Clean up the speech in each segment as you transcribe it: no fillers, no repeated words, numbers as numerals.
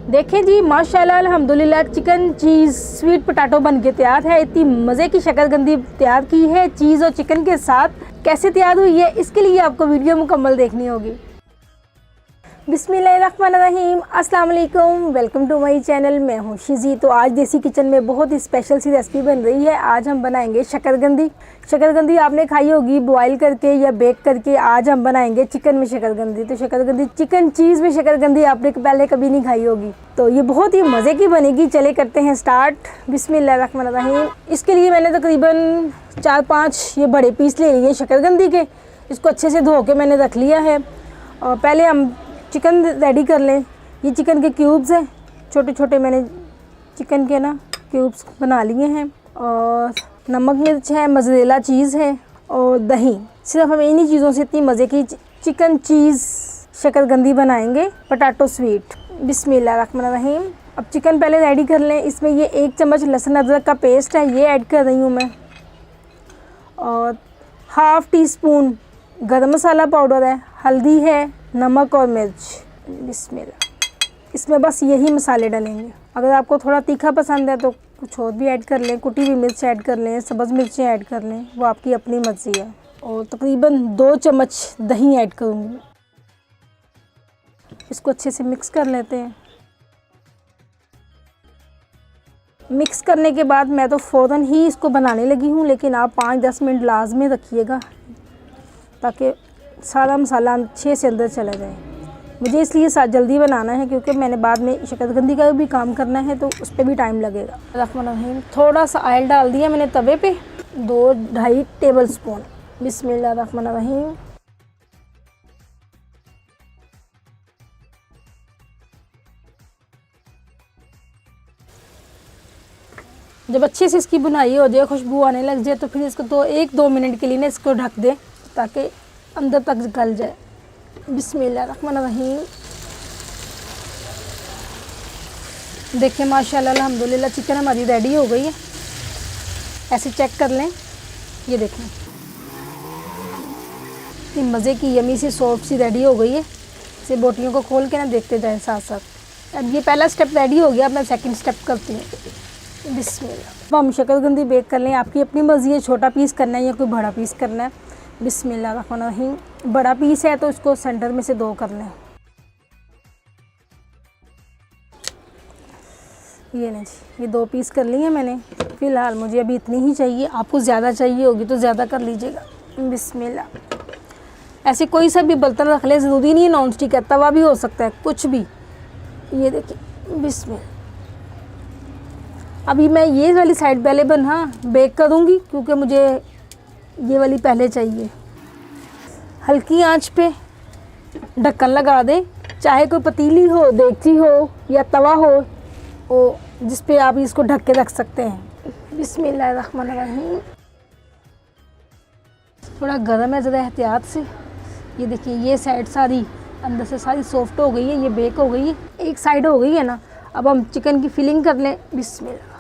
देखें जी, माशाल्लाह अल्हम्दुलिल्लाह चिकन चीज़ स्वीट पोटैटो बन के तैयार है। इतनी मज़े की शकरकंदी तैयार की है चीज़ और चिकन के साथ। कैसे तैयार हुई है इसके लिए आपको वीडियो मुकम्मल देखनी होगी। बिस्मिल्लाहिर्रहमानिर्रहीम, अस्सलाम वालेकुम, वेलकम टू माई चैनल। मैं हूँ शिजी। तो आज देसी किचन में बहुत ही स्पेशल सी रेसिपी बन रही है। आज हम बनाएंगे शकरकंदी। शकरकंदी आपने खाई होगी बॉईल करके या बेक करके। आज हम बनाएंगे चिकन में शकरकंदी। तो शकरकंदी चिकन चीज़ में शकरकंदी आपने पहले कभी नहीं खाई होगी, तो ये बहुत ही मज़े की बनेगी। चले करते हैं स्टार्ट। बिस्मिल्लाहिर्रहमानिर्रहीम। इसके लिए मैंने तकरीबन 4-5 ये बड़े पीस ले लिए शकरकंदी के। इसको अच्छे से धो के मैंने रख लिया है। और पहले हम चिकन रेडी कर लें। ये चिकन के क्यूब्स हैं, छोटे छोटे मैंने चिकन के क्यूब्स बना लिए हैं। और नमक मिर्च है, मोज़रेला चीज़ है और दही। सिर्फ हम इन्हीं चीज़ों से इतनी मज़े की चिकन चीज़ शकरकंदी बनाएंगे, पोटैटो स्वीट। बिस्मिल्लाहिर्रहमानिर्रहीम। अब चिकन पहले रेडी कर लें। इसमें ये 1 चम्मच लहसुन अदरक का पेस्ट है, ये ऐड कर रही हूँ मैं। और ½ टीस्पून गरम मसाला पाउडर है, हल्दी है, नमक और मिर्च। बिस्मिल्लाह। इसमें बस यही मसाले डालेंगे। अगर आपको थोड़ा तीखा पसंद है तो कुछ और भी ऐड कर लें, कुटी हुई मिर्च ऐड कर लें, सब्ज़ मिर्चें ऐड कर लें, वो आपकी अपनी मर्ज़ी है। और तकरीबन 2 चम्मच दही ऐड करूँगी। इसको अच्छे से मिक्स कर लेते हैं। मिक्स करने के बाद मैं तो फ़ौरन ही इसको बनाने लगी हूँ, लेकिन आप 5-10 मिनट लाजमी रखिएगा ताकि सारा मसाला अच्छे से अंदर चला जाए। मुझे इसलिए जल्दी बनाना है क्योंकि मैंने बाद में शकरकंदी का भी काम करना है, तो उस पर भी टाइम लगेगा। रहमानिर्रहीम। थोड़ा सा ऑयल डाल दिया मैंने तवे पे, 2-2.5 टेबल स्पून। बिस्मिल्लाहिर्रहमानिर्रहीम। जब अच्छे से इसकी बुनाई हो जाए, खुशबू आने लग जाए, तो फिर इसको 1-2 मिनट के लिए ना इसको ढक दें ताकि अंदर तक गल जाए। बिस्मिल्लाहिर्रहमानिर्रहीम। देखिए माशाल्लाह अल्हम्दुलिल्लाह चिकन हमारी रेडी हो गई है। ऐसे चेक कर लें, ये देखें इतनी मज़े की यमी सी सॉफ्ट सी रेडी हो गई है। इसे बोटियों को खोल के ना देखते जाएं साथ साथ। अब ये पहला स्टेप रेडी हो गया, अब मैं सेकंड स्टेप करती हूँ। बिस्मिल्लाह। अब हम शकरकंदी बेक कर लें। आपकी अपनी मर्ज़ी है, छोटा पीस करना है या कोई बड़ा पीस करना है। बिस्मिल्लाहिर्रहमानिर्रहीम। बड़ा पीस है तो इसको सेंटर में से 2 कर लें। ये नहीं जी, ये 2 पीस कर लिए मैंने। फ़िलहाल मुझे अभी इतनी ही चाहिए, आपको ज़्यादा चाहिए होगी तो ज़्यादा कर लीजिएगा। बिस्मिल्लाह। ऐसे कोई सा भी बर्तन रख लें, ज़रूरी नहीं है नॉन स्टिक है, तवा भी हो सकता है, कुछ भी। ये देखिए बिस्मिल्लाह। अभी मैं ये वाली साइड पहले बेक करूँगी क्योंकि मुझे ये वाली पहले चाहिए। हल्की आंच पे ढक्कन लगा दें, चाहे कोई पतीली हो, देगची हो या तवा हो जिस पे आप इसको ढक के रख सकते हैं। बिस्मिल्लाहिर्रहमानिर्रहीम। थोड़ा गर्म है, ज़रा एहतियात से। ये देखिए ये साइड सारी अंदर से सारी सॉफ्ट हो गई है, ये बेक हो गई है। एक साइड हो गई है ना। अब हम चिकन की फिलिंग कर लें। बिस्मिल्लाह।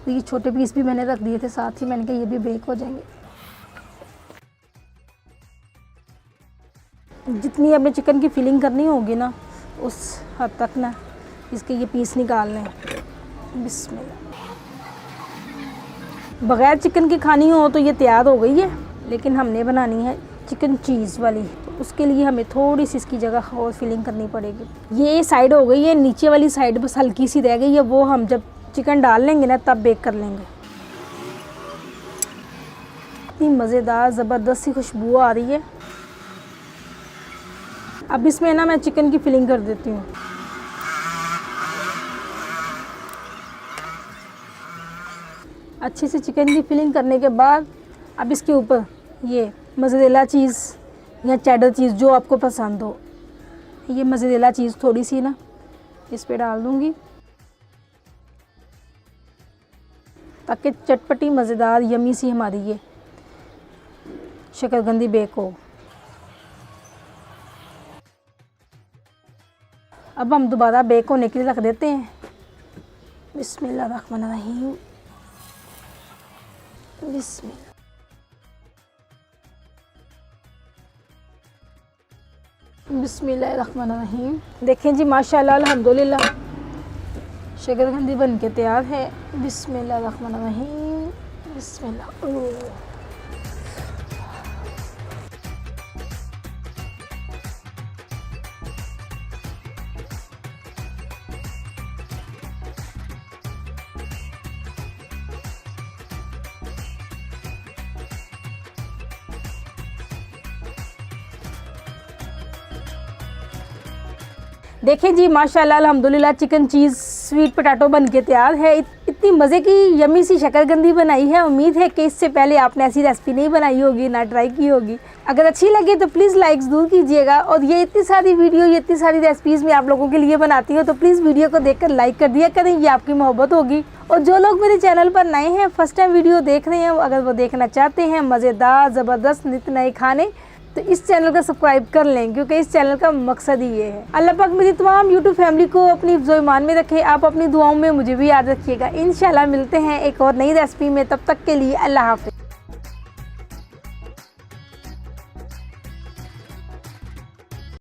ये छोटे पीस भी मैंने रख दिए थे साथ ही, मैंने कहा ये भी बेक हो जाएंगे। जितनी अपने चिकन की फिलिंग करनी होगी ना, उस हद तक ना इसके ये पीस निकालने हैं। बिस्मिल्लाह। बग़ैर चिकन की खानी हो तो ये तैयार हो गई है, लेकिन हमने बनानी है चिकन चीज़ वाली, तो उसके लिए हमें थोड़ी सी इसकी जगह और फिलिंग करनी पड़ेगी। ये साइड हो गई है, नीचे वाली साइड बस हल्की सी रह गई है, वो हम जब चिकन डाल लेंगे ना तब बेक कर लेंगे। इतनी मज़ेदार ज़बरदस्त सी खुशबू आ रही है। अब इसमें ना मैं चिकन की फिलिंग कर देती हूँ। अच्छे से चिकन की फिलिंग करने के बाद अब इसके ऊपर ये मोज़रेला चीज़ या चेडर चीज़ जो आपको पसंद हो, ये मोज़रेला चीज़ थोड़ी सी ना इस पे डाल दूँगी ताकि चटपटी मज़ेदार यमी सी हमारी ये शकरकंदी बेक हो। अब हम दोबारा बेक होने के लिए रख देते हैं। बिस्मिल्लाहिर्रहमानिर्रहीम। बिस्मिल्लाह। बिस्मिल्लाहिर्रहमानिर्रहीम। देखें जी माशाल्लाह अल्हम्दुलिल्लाह शकरकंदी बन के तैयार है। बिस्मिल्लाहिर्रहमानिर्रहीम। बिस्मिल्लाह। देखें जी माशाल्लाह अल्हम्दुलिल्लाह चिकन चीज़ स्वीट पोटैटो बन के तैयार है। इतनी मज़े की यम्मी सी शकरकंदी बनाई है। उम्मीद है कि इससे पहले आपने ऐसी रेसिपी नहीं बनाई होगी, ना ट्राई की होगी। अगर अच्छी लगे तो प्लीज़ लाइक ज़रूर कीजिएगा। और ये इतनी सारी वीडियो, ये इतनी सारी रेसिपीज़ मैं आप लोगों के लिए बनाती हूँ, तो प्लीज़ वीडियो को देखकर लाइक कर दिया करें, ये आपकी मोहब्बत होगी। और जो लोग मेरे चैनल पर नए हैं, फर्स्ट टाइम वीडियो देख रहे हैं, अगर वो देखना चाहते हैं मज़ेदार ज़बरदस्त नित नए खाने, तो इस चैनल को सब्सक्राइब कर लें, क्योंकि इस चैनल का मकसद ही ये है। अल्लाह पाक मेरी तमाम यूट्यूब फैमिली को अपनी हिफ्ज़ो ईमान में रखे। आप अपनी दुआओं में मुझे भी याद रखिएगा। इंशाल्लाह मिलते हैं एक और नई रेसिपी में। तब तक के लिए अल्लाह हाफ़िज़।